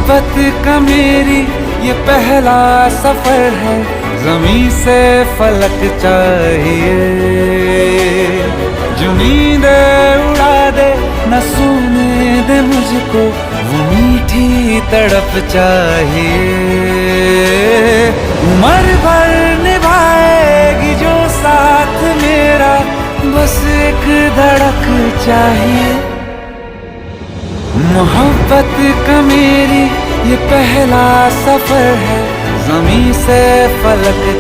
मोहब्बत का मेरी ये पहला सफर है, ज़मीं से फलक चाहिए। जो नींदे उड़ा दे न सोने दे मुझको, वो मीठी तड़प चाहिए। उम्र भर निभाएगी जो साथ मेरा, बस एक धड़क चाहिए। मोहब्बत का मेरी ये पहला सफर है, ज़मीं से फलक